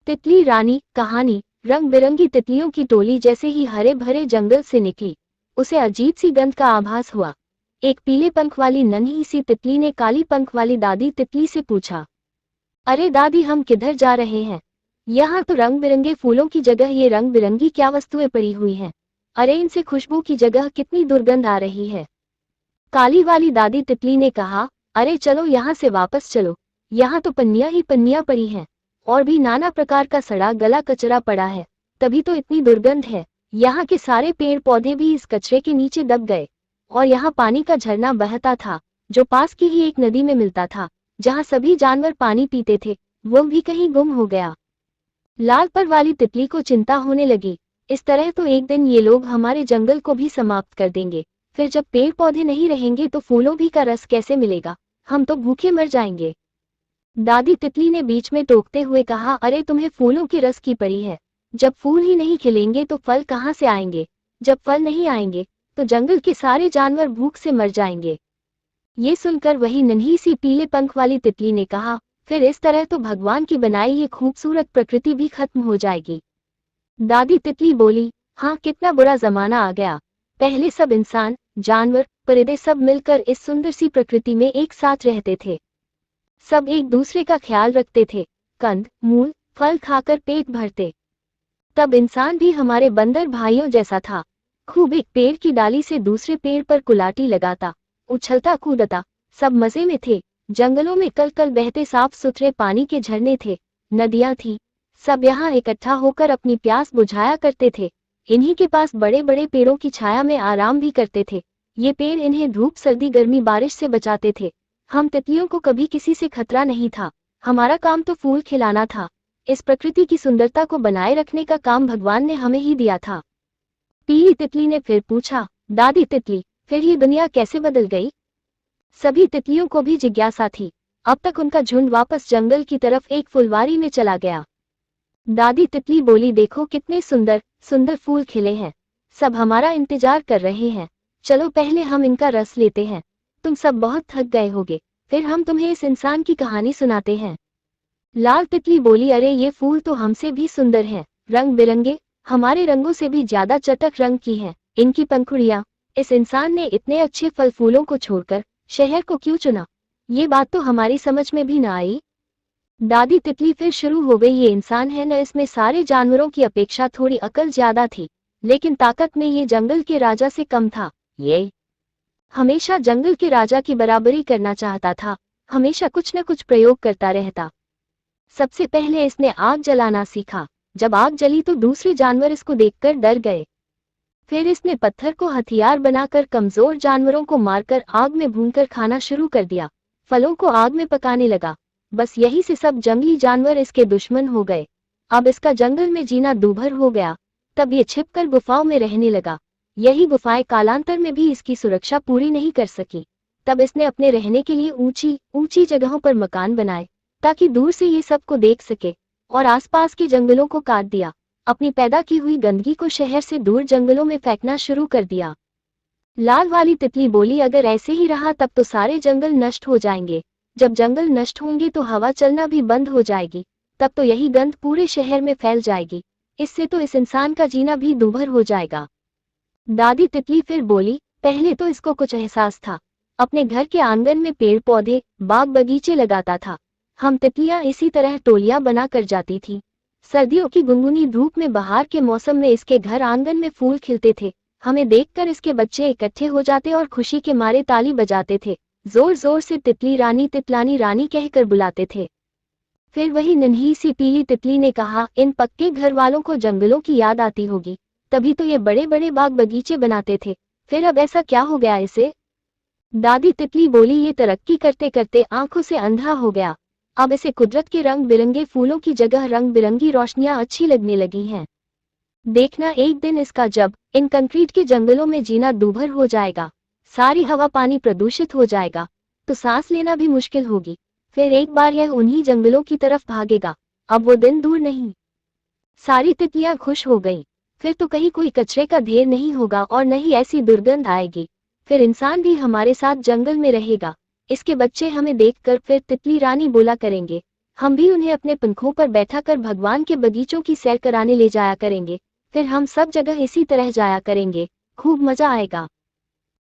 तितली रानी कहानी। रंग बिरंगी तितलियों की टोली जैसे ही हरे भरे जंगल से निकली, उसे अजीब सी गंध का आभास हुआ। एक पीले पंख वाली नन्ही सी तितली ने काली पंख वाली दादी तितली से पूछा, अरे दादी, हम किधर जा रहे हैं? यहाँ तो रंग बिरंगे फूलों की जगह ये रंग बिरंगी क्या वस्तुएं पड़ी हुई हैं? अरे इनसे खुशबू की जगह कितनी दुर्गंध आ रही है। काली वाली दादी तितली ने कहा, अरे चलो यहाँ से वापस चलो, यहाँ तो पन्नियां ही पन्नियां पड़ी हैं, और भी नाना प्रकार का सड़ा गला कचरा पड़ा है, तभी तो इतनी दुर्गंध है। यहाँ के सारे पेड़ पौधे भी इस कचरे के नीचे दब गए, और यहाँ पानी का झरना बहता था, जो पास की ही एक नदी में मिलता था, जहाँ सभी जानवर पानी पीते थे, वो भी कहीं गुम हो गया। लाल पर वाली तितली को चिंता होने लगी, इस तरह तो एक दिन ये लोग हमारे जंगल को भी समाप्त कर देंगे। फिर जब पेड़ पौधे नहीं रहेंगे तो फूलों भी का रस कैसे मिलेगा? हम तो भूखे मर जाएंगे। दादी तितली ने बीच में टोकते हुए कहा, अरे तुम्हें फूलों के रस की पड़ी है। जब फूल ही नहीं खिलेंगे तो फल कहाँ से आएंगे? जब फल नहीं आएंगे तो जंगल के सारे जानवर भूख से मर जाएंगे। ये सुनकर वही नन्ही सी पीले पंख वाली तितली ने कहा, फिर इस तरह तो भगवान की बनाई ये खूबसूरत प्रकृति भी खत्म हो जाएगी। दादी तितली बोली, हाँ, कितना बुरा जमाना आ गया। पहले सब इंसान, जानवर, परिंदे सब मिलकर इस सुंदर सी प्रकृति में एक साथ रहते थे। सब एक दूसरे का ख्याल रखते थे, कंद मूल फल खाकर पेट भरते। तब इंसान भी हमारे बंदर भाइयों जैसा था, खूब एक पेड़ की डाली से दूसरे पेड़ पर कुलाटी लगाता, उछलता कूदता। सब मजे में थे। जंगलों में कल कल बहते साफ सुथरे पानी के झरने थे, नदियां थी। सब यहाँ इकट्ठा होकर अपनी प्यास बुझाया करते थे। इन्हीं के पास बड़े बड़े पेड़ों की छाया में आराम भी करते थे। ये पेड़ इन्हें धूप सर्दी गर्मी बारिश से बचाते थे। हम तितलियों को कभी किसी से खतरा नहीं था। हमारा काम तो फूल खिलाना था। इस प्रकृति की सुंदरता को बनाए रखने का काम भगवान ने हमें ही दिया था। पीली तितली ने फिर पूछा, दादी तितली, फिर ये दुनिया कैसे बदल गई? सभी तितलियों को भी जिज्ञासा थी। अब तक उनका झुंड वापस जंगल की तरफ एक फुलवारी में चला गया। दादी तितली बोली, देखो कितने सुंदर सुंदर फूल खिले हैं, सब हमारा इंतजार कर रहे हैं। चलो पहले हम इनका रस लेते हैं। तुम सब बहुत थक गए होगे, फिर हम तुम्हें इस इंसान की कहानी सुनाते हैं। लाल तितली बोली, अरे ये फूल तो हमसे भी सुंदर हैं, रंग बिरंगे, हमारे रंगों से भी ज्यादा चटक रंग की हैं इनकी पंखुड़ियां। इस इंसान ने इतने अच्छे फल फूलों को छोड़कर शहर को क्यों चुना? ये बात तो हमारी समझ में भी ना आई। दादी तितली फिर शुरू हो गई, ये इंसान है न, इसमें सारे जानवरों की अपेक्षा थोड़ी अकल ज्यादा थी, लेकिन ताकत में ये जंगल के राजा से कम था। ये हमेशा जंगल के राजा की बराबरी करना चाहता था, हमेशा कुछ न कुछ प्रयोग करता रहता। सबसे पहले इसने आग जलाना सीखा। जब आग जली तो दूसरे जानवर इसको देखकर डर गए। फिर इसने पत्थर को हथियार बनाकर कमजोर जानवरों को मारकर आग में भूनकर खाना शुरू कर दिया। फलों को आग में पकाने लगा। बस यही से सब जंगली जानवर इसके दुश्मन हो गए। अब इसका जंगल में जीना दूभर हो गया। तब ये छिपकर गुफाओं में रहने लगा। यही गुफाएं कालांतर में भी इसकी सुरक्षा पूरी नहीं कर सकी। तब इसने अपने रहने के लिए ऊंची ऊंची जगहों पर मकान बनाए, ताकि दूर से ये सबको देख सके, और आसपास के जंगलों को काट दिया। अपनी पैदा की हुई गंदगी को शहर से दूर जंगलों में फेंकना शुरू कर दिया। लाल वाली तितली बोली, अगर ऐसे ही रहा तब तो सारे जंगल नष्ट हो जाएंगे। जब जंगल नष्ट होंगे तो हवा चलना भी बंद हो जाएगी। तब तो यही गंध पूरे शहर में फैल जाएगी। इससे तो इस इंसान का जीना भी दूभर हो जाएगा। दादी तितली फिर बोली, पहले तो इसको कुछ एहसास था। अपने घर के आंगन में पेड़ पौधे बाग बगीचे लगाता था। हम तितलियां इसी तरह टोलियां बना कर जाती थी। सर्दियों की गुनगुनी धूप में बहार के मौसम में इसके घर आंगन में फूल खिलते थे। हमें देखकर इसके बच्चे इकट्ठे हो जाते और खुशी के मारे ताली बजाते थे, जोर जोर से तितली रानी तितलानी रानी कहकर बुलाते थे। फिर वही नन्ही सी पीली तितली ने कहा, इन पक्के घर वालों को जंगलों की याद आती होगी, तभी तो ये बड़े बड़े बाग बगीचे बनाते थे। फिर अब ऐसा क्या हो गया इसे? दादी तितली बोली, ये तरक्की करते करते आंखों से अंधा हो गया। अब इसे कुदरत के रंग बिरंगे फूलों की जगह रंग बिरंगी रोशनियां अच्छी लगने लगी हैं। देखना एक दिन इसका जब इन कंक्रीट के जंगलों में जीना दूभर हो जाएगा, सारी हवा पानी प्रदूषित हो जाएगा, तो सांस लेना भी मुश्किल होगी। फिर एक बार यह उन्हीं जंगलों की तरफ भागेगा। अब वो दिन दूर नहीं। सारी तितलियां खुश हो गईं। फिर तो कहीं कोई कचरे का ढेर नहीं होगा और न ही ऐसी दुर्गंध आएगी। फिर इंसान भी हमारे साथ जंगल में रहेगा। इसके बच्चे हमें देखकर फिर तितली रानी बोला करेंगे, हम भी उन्हें अपने पंखों पर बैठा कर भगवान के बगीचों की सैर कराने ले जाया करेंगे। फिर हम सब जगह इसी तरह जाया करेंगे, खूब मजा आएगा।